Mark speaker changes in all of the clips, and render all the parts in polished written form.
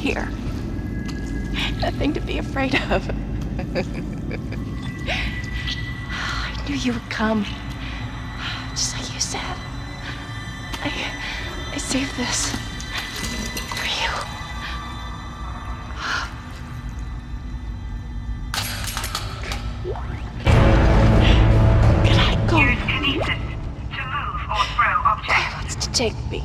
Speaker 1: here. Nothing to be afraid of. I knew you would come. Just like you said. I saved this for you. Can I go?
Speaker 2: Use kinesis to move or throw objects.
Speaker 1: Wants to take me.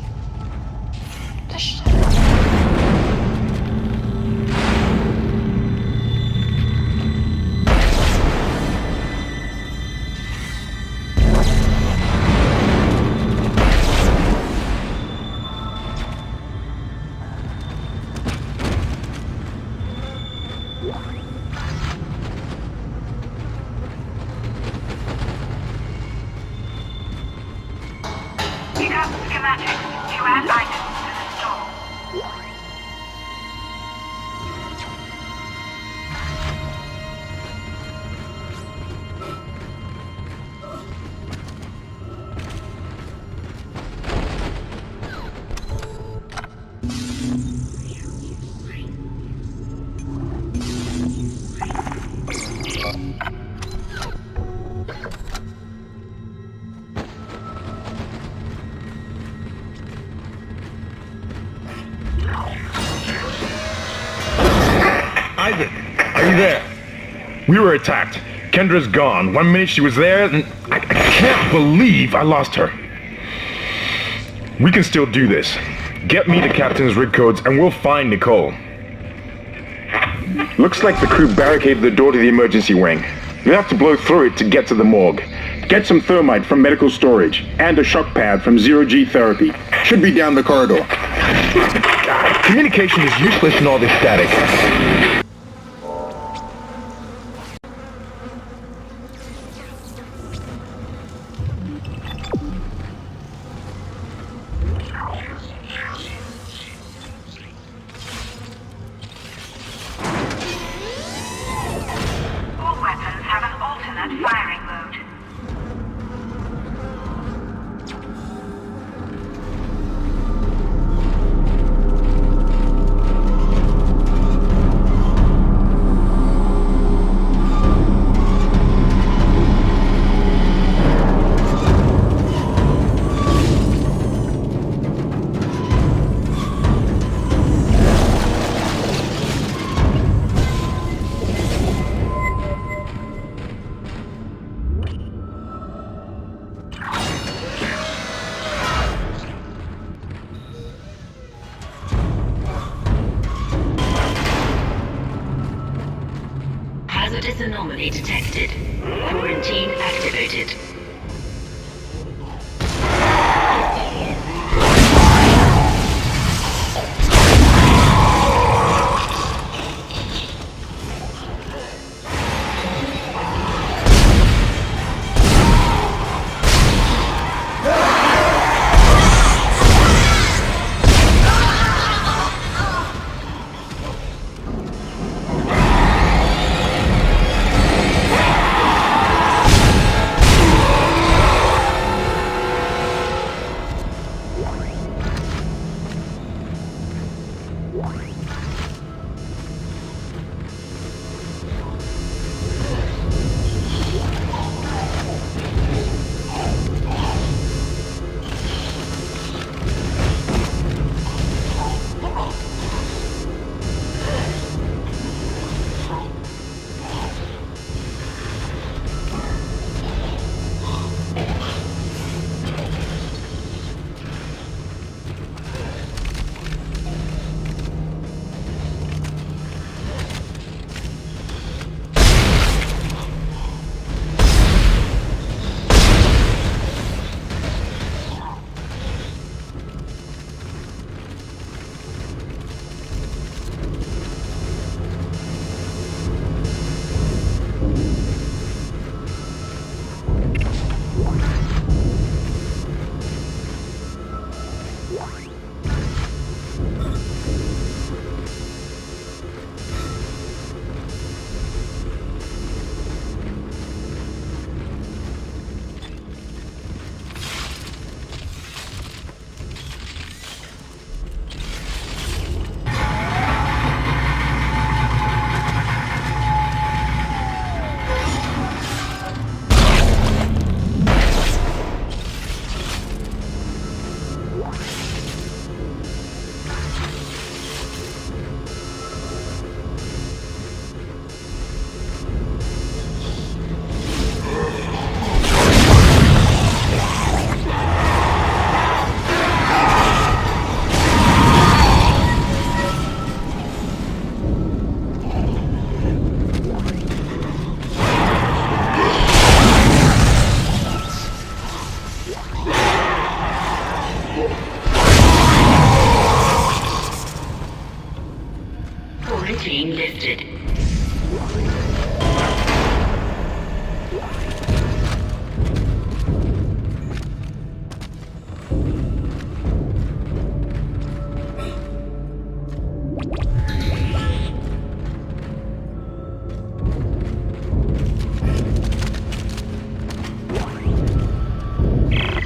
Speaker 2: Pick up schematics to add items to the store.
Speaker 3: Isaac, are you there? We were attacked. Kendra's gone. 1 minute she was there, and I can't believe I lost her. We can still do this. Get me the captain's rig codes, and we'll find Nicole. Looks like the crew barricaded the door to the emergency wing. You'll have to blow through it to get to the morgue. Get some thermite from medical storage, and a shock pad from Zero-G Therapy. Should be down the corridor. Communication is useless in all this static.
Speaker 2: All weapons have an alternate firing mode.
Speaker 4: Hazardous anomaly detected. Quarantine activated.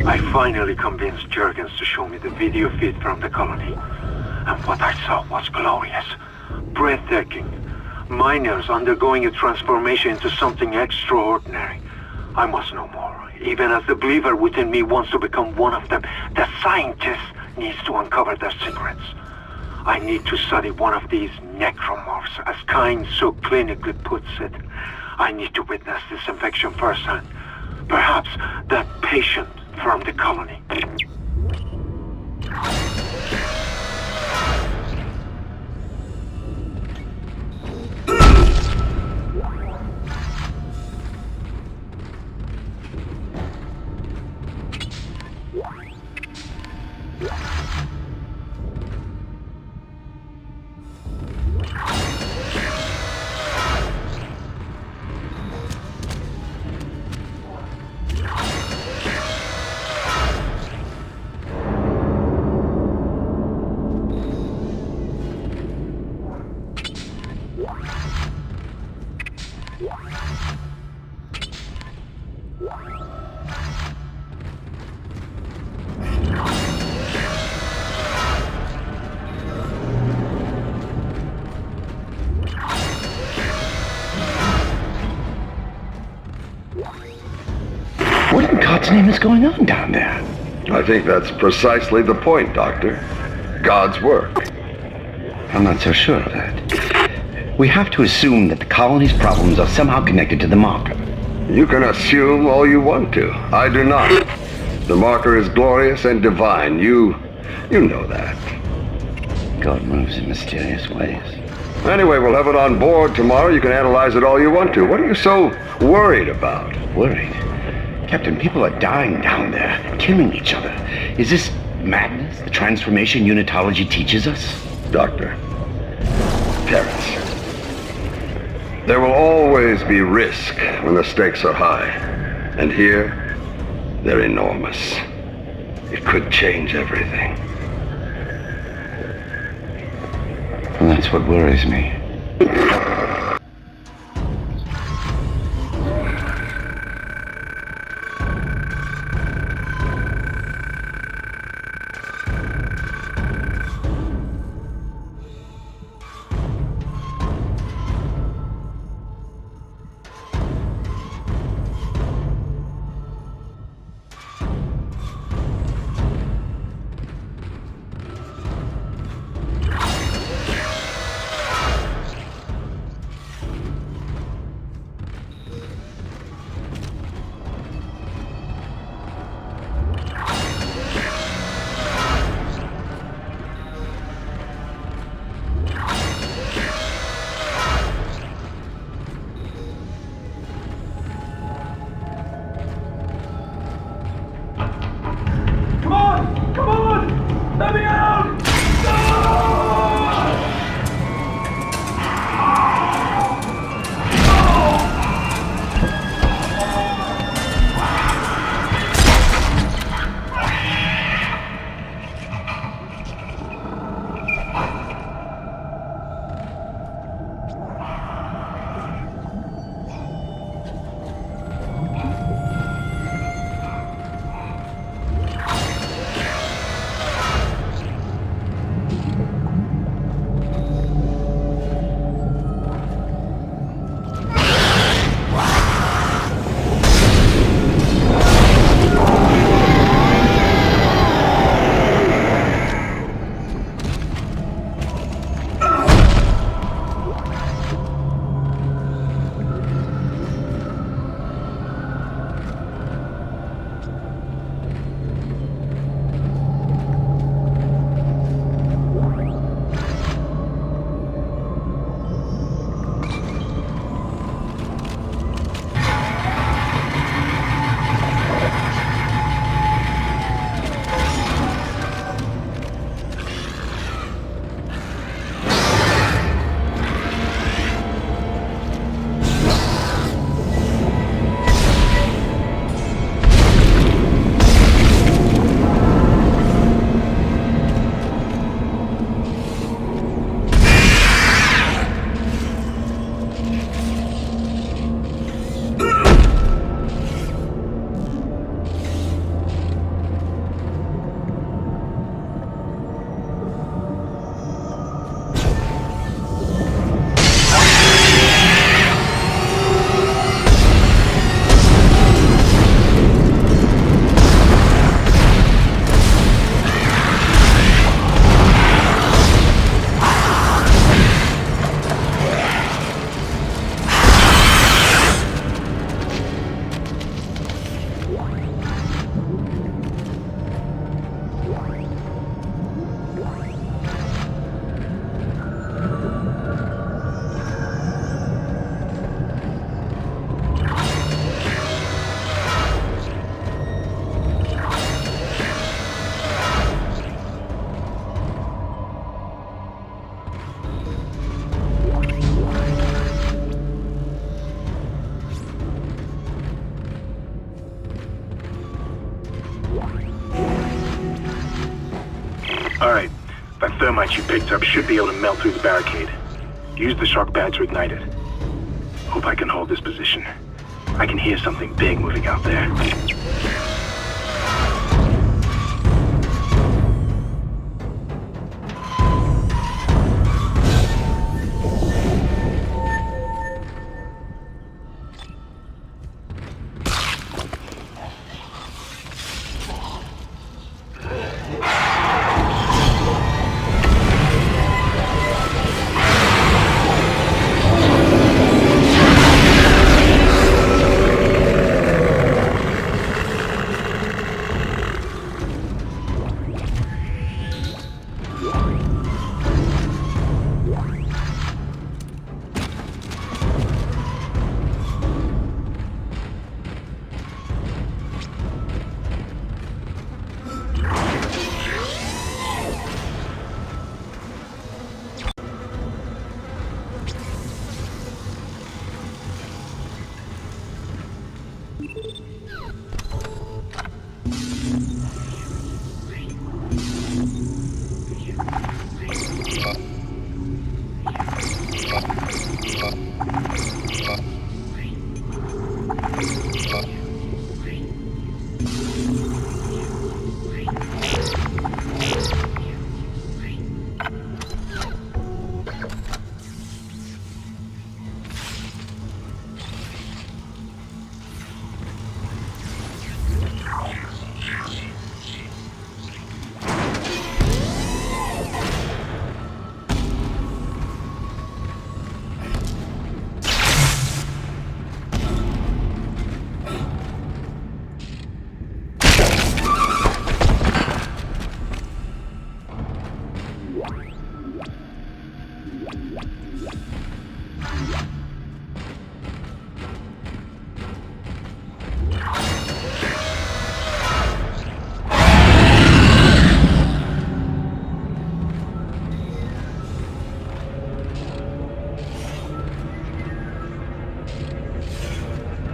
Speaker 5: I finally convinced Jurgens to show me the video feed from the colony. And what I saw was glorious. Breathtaking. Miners undergoing a transformation into something extraordinary. I must know more. Even as the believer within me wants to become one of them, the scientist needs to uncover their secrets. I need to study one of these necromorphs, as Kyne so clinically puts it. I need to witness this infection firsthand. Perhaps that patient from the colony.
Speaker 6: What in God's name is going on down there?
Speaker 7: I think that's precisely the point, Doctor. God's work.
Speaker 6: I'm not so sure of that. We have to assume that the colony's problems are somehow connected to the marker.
Speaker 7: You can assume all you want to. I do not. The marker is glorious and divine. You know that.
Speaker 6: God moves in mysterious ways.
Speaker 7: Anyway, we'll have it on board tomorrow. You can analyze it all you want to. What are you so worried about?
Speaker 6: Worried? Captain, people are dying down there, killing each other. Is this madness the transformation unitology teaches us?
Speaker 7: Doctor, Terrence, there will always be risk when the stakes are high. And here, they're enormous. It could change everything.
Speaker 6: Well, that's what worries me.
Speaker 8: Alright. That thermite you picked up should be able to melt through the barricade. Use the shock pad to ignite it. Hope I can hold this position. I can hear something big moving out there.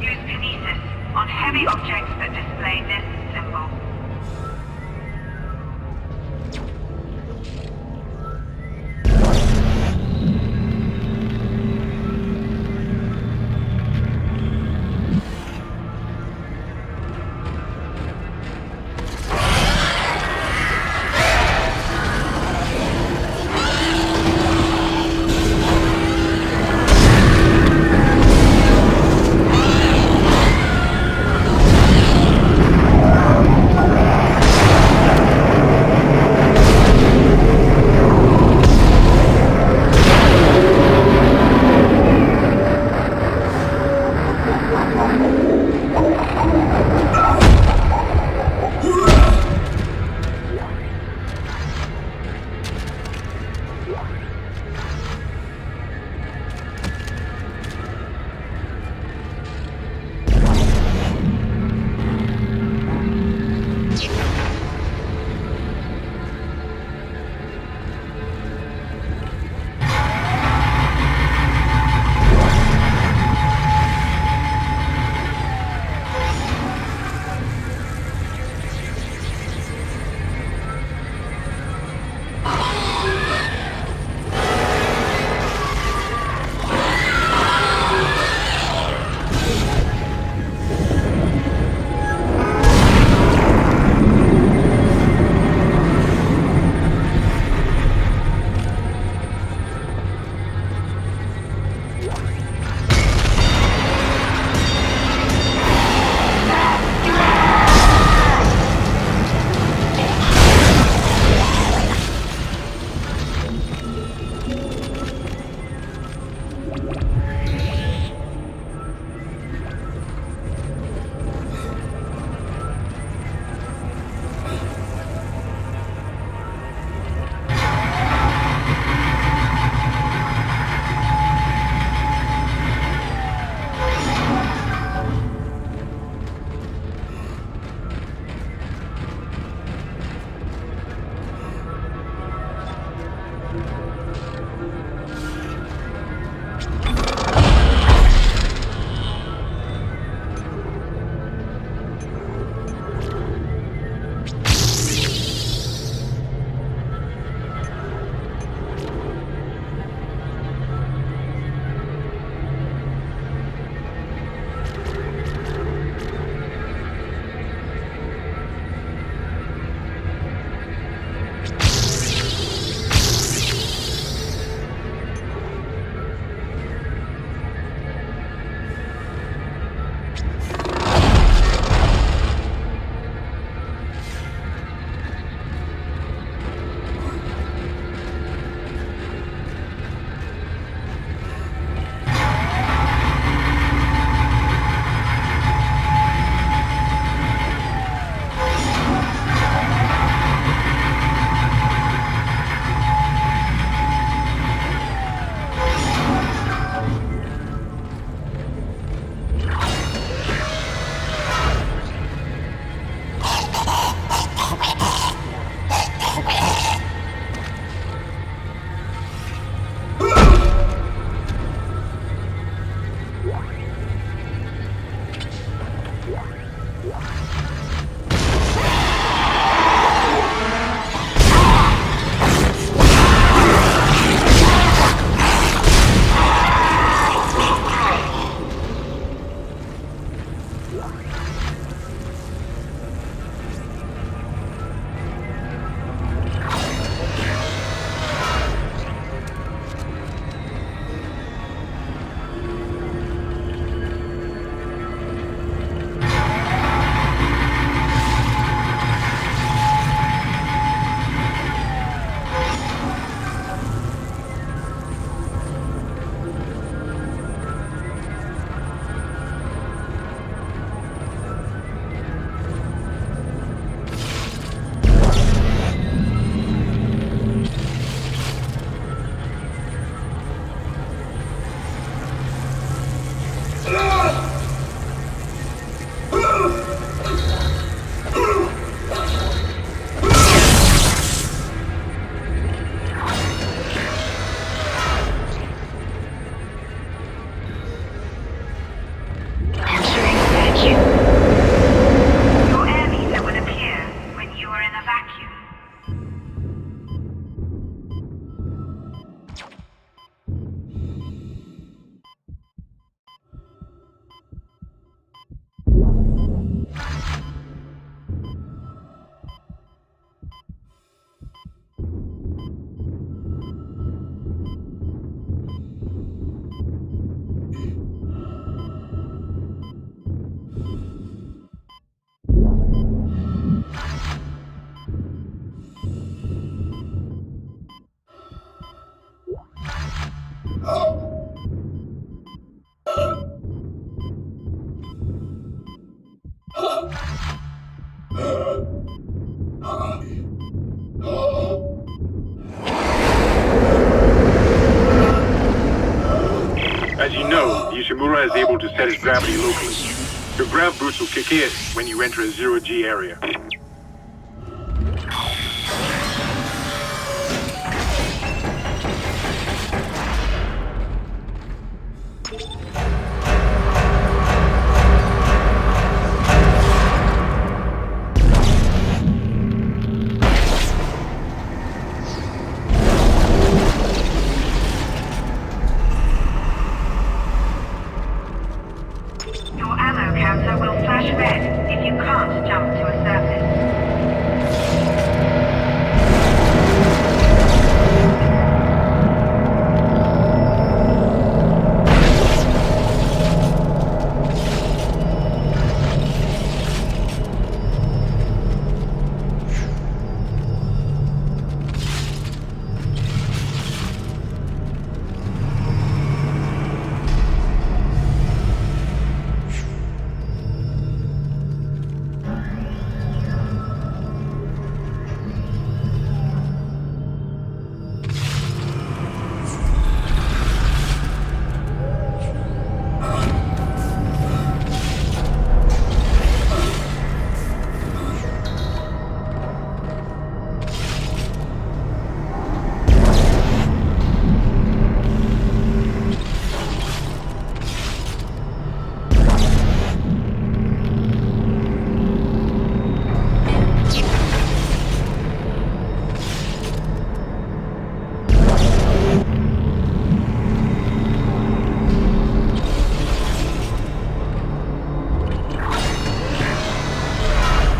Speaker 2: Use kinesis on heavy objects that display this symbol. Your air meter will appear when you are in a vacuum.
Speaker 8: As you know, Ishimura is able to set his gravity locally. Your grav boost will kick in when you enter a zero-G area.
Speaker 2: Your ammo counter will flash red if you can't jump to a surface.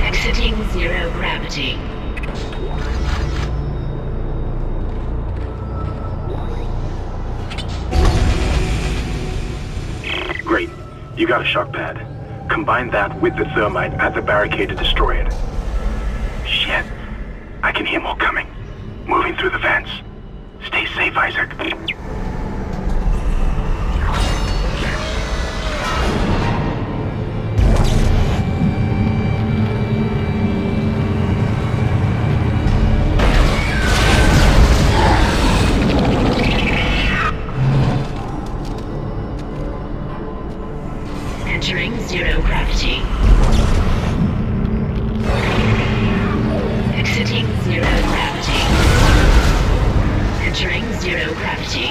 Speaker 4: Exiting zero gravity.
Speaker 8: Great. You got a shock pad. Combine that with the thermite at the barricade to destroy it. Shit. I can hear more coming. Moving through the vents. Stay safe, Isaac.
Speaker 4: Entering zero gravity. Exiting zero gravity. Entering zero gravity.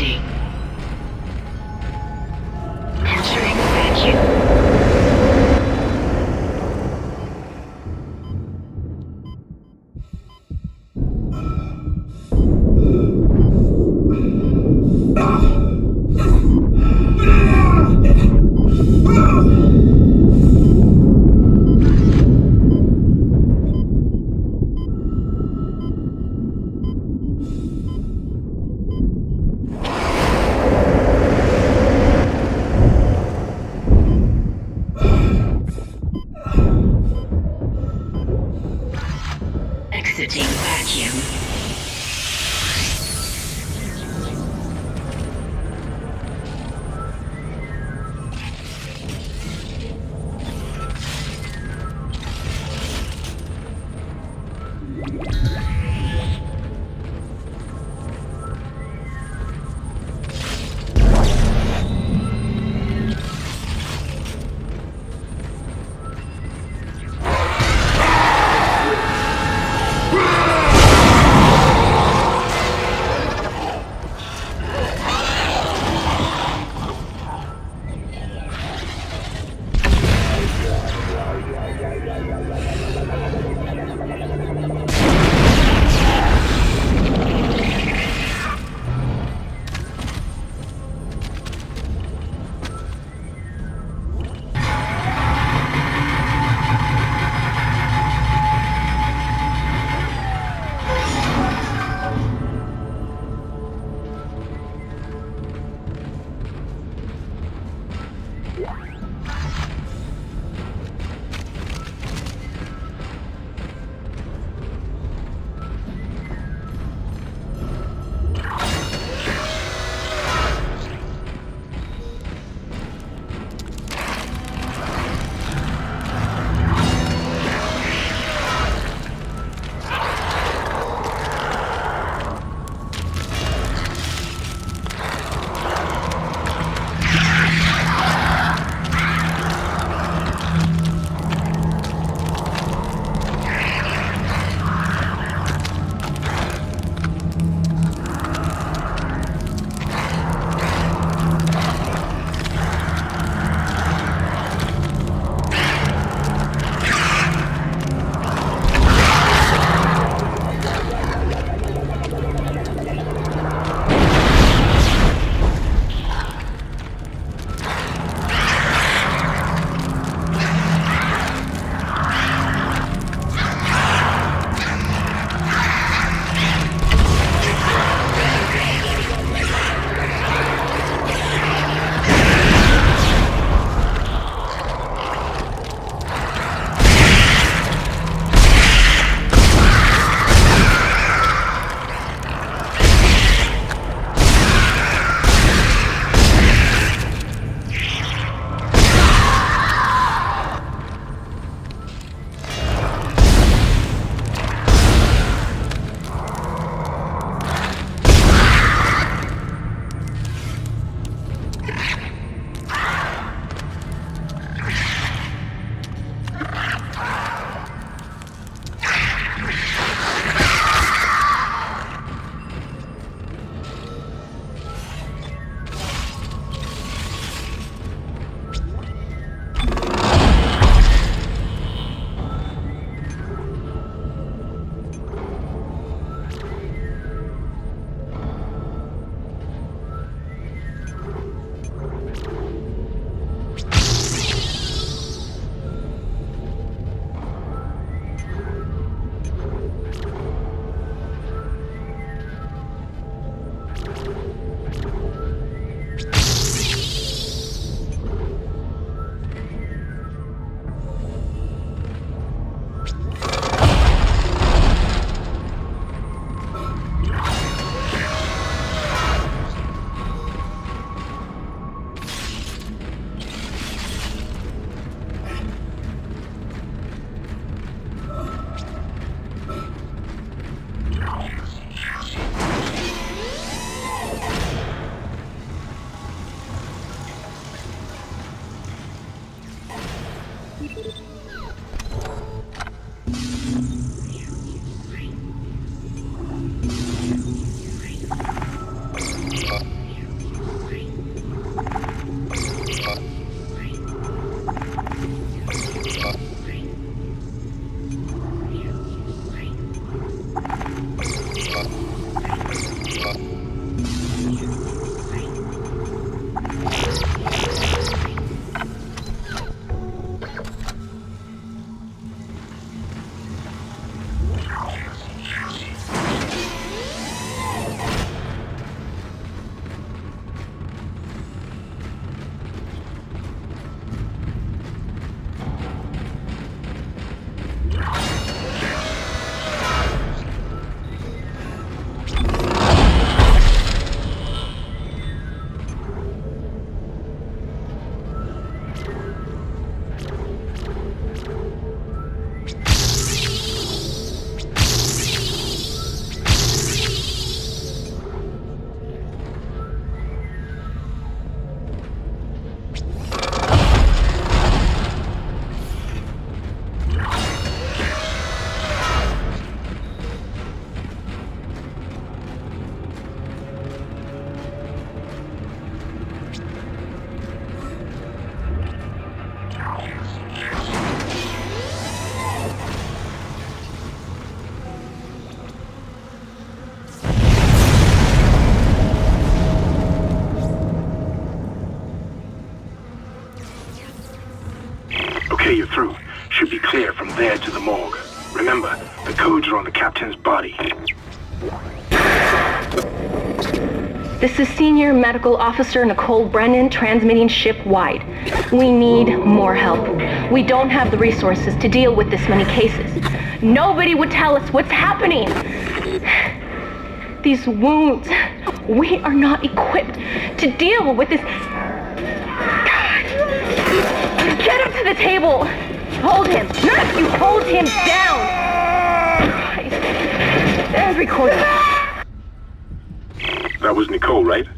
Speaker 4: gravity. Entering vacuum. Exiting vacuum.
Speaker 8: there to the morgue. Remember, the codes are on the captain's body.
Speaker 1: This is Senior Medical Officer Nicole Brennan transmitting ship-wide. We need more help. We don't have the resources to deal with this many cases. Nobody would tell us what's happening. These wounds, we are not equipped to deal with this. God. Get him to the table. Hold him. None of you hold him down. Christ. And record him.
Speaker 8: That was Nicole, right?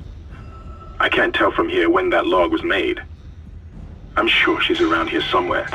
Speaker 8: I can't tell from here when that log was made. I'm sure she's around here somewhere.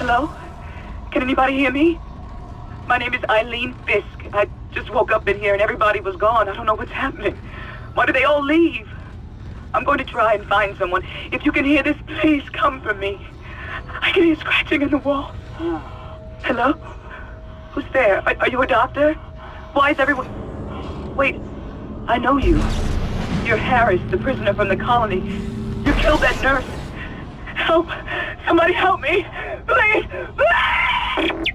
Speaker 9: Hello? Can anybody hear me? My name is Eileen Fisk. I just woke up in here and everybody was gone. I don't know what's happening. Why did they all leave? I'm going to try and find someone. If you can hear this, please come for me. I can hear scratching in the wall. Hello? Who's there? Are you a doctor? Why is everyone... Wait, I know you. You're Harris, the prisoner from the colony. You killed that nurse. Help! Somebody help me! Please! Please!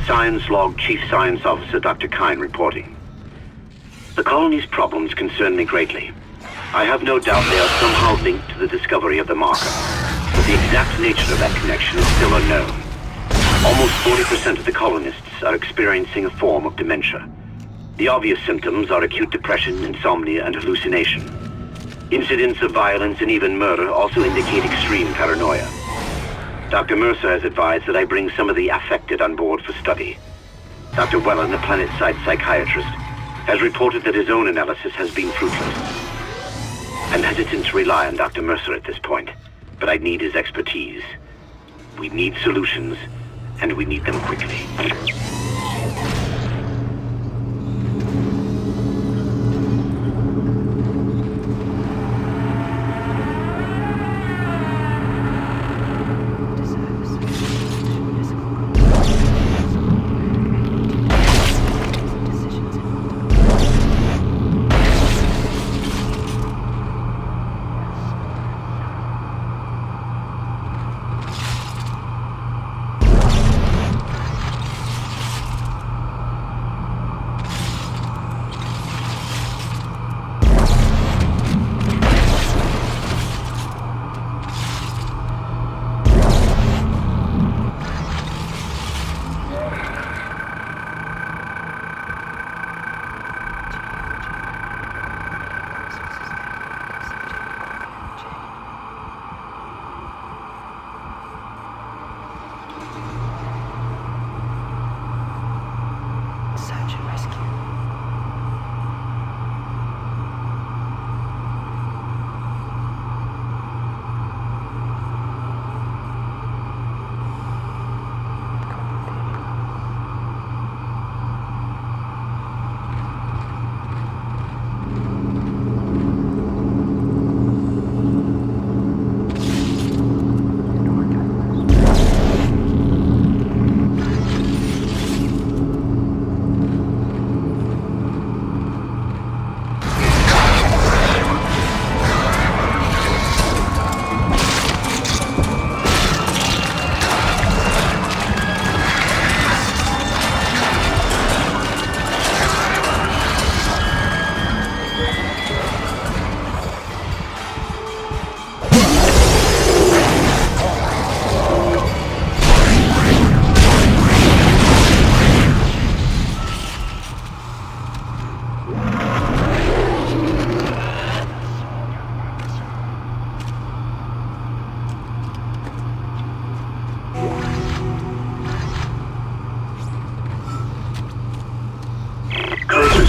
Speaker 6: Science Log Chief Science Officer Dr. Kine reporting. The colony's problems concern me greatly. I have no doubt they are somehow linked to the discovery of the marker, but the exact nature of that connection is still unknown. Almost 40% of the colonists are experiencing a form of dementia. The obvious symptoms are acute depression, insomnia, and hallucination. Incidents of violence and even murder also indicate extreme paranoia. Dr. Mercer has advised that I bring some of the affected on board for study. Dr. Wellen, the planet-side psychiatrist, has reported that his own analysis has been fruitless. I'm hesitant to rely on Dr. Mercer at this point, but I need his expertise. We need solutions, and we need them quickly.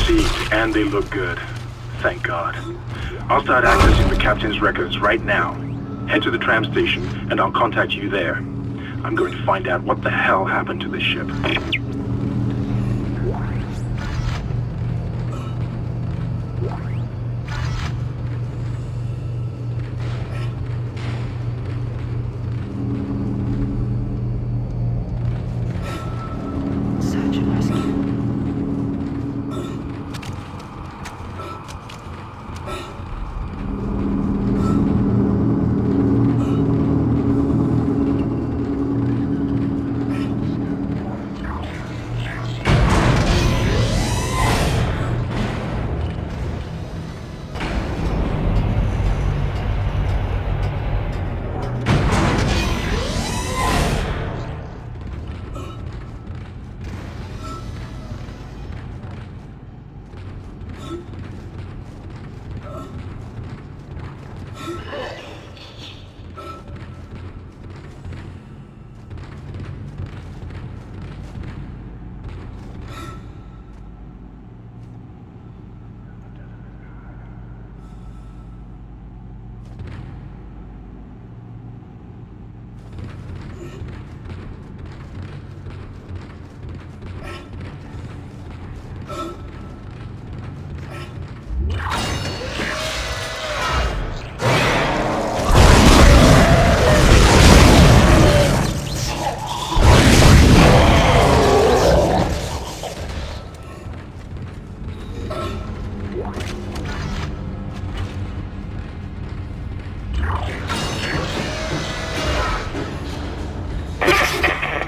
Speaker 8: received, and they look good. Thank God. I'll start accessing the captain's records right now. Head to the tram station, and I'll contact you there. I'm going to find out what the hell happened to this ship.
Speaker 1: Search and rescue.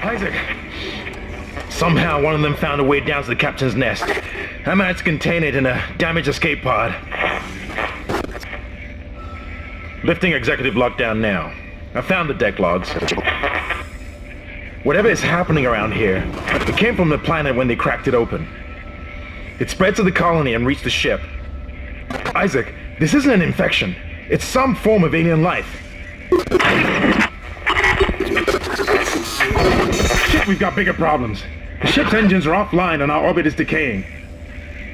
Speaker 3: Isaac! Somehow one of them found a way down to the captain's nest. I managed to contain it in a damaged escape pod. Lifting executive lockdown now. I found the deck logs. Whatever is happening around here, it came from the planet when they cracked it open. It spread to the colony and reached the ship. Isaac, this isn't an infection. It's some form of alien life. Shit, we've got bigger problems. The ship's engines are offline and our orbit is decaying.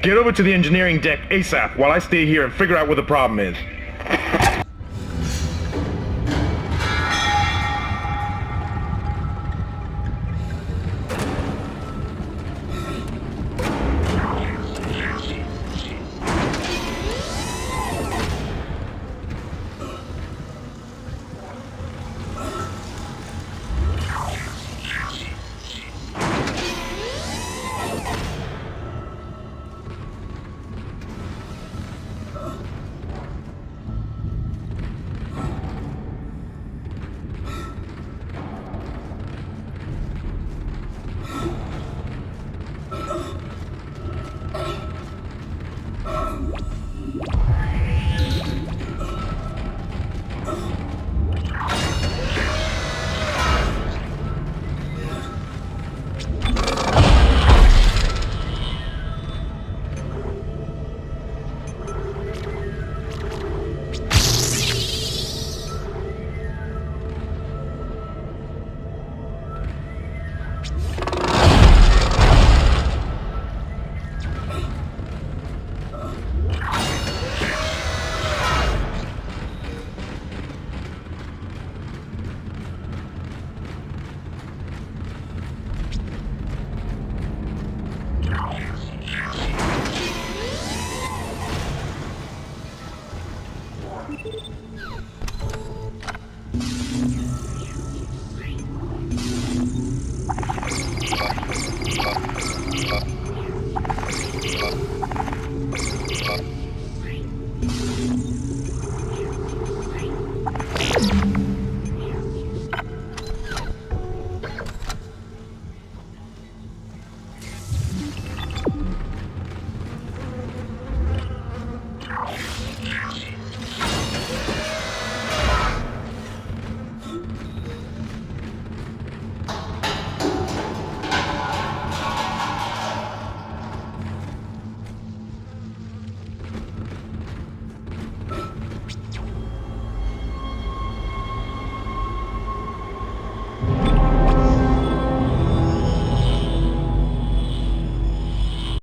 Speaker 3: Get over to the engineering deck ASAP while I stay here and figure out what the problem is.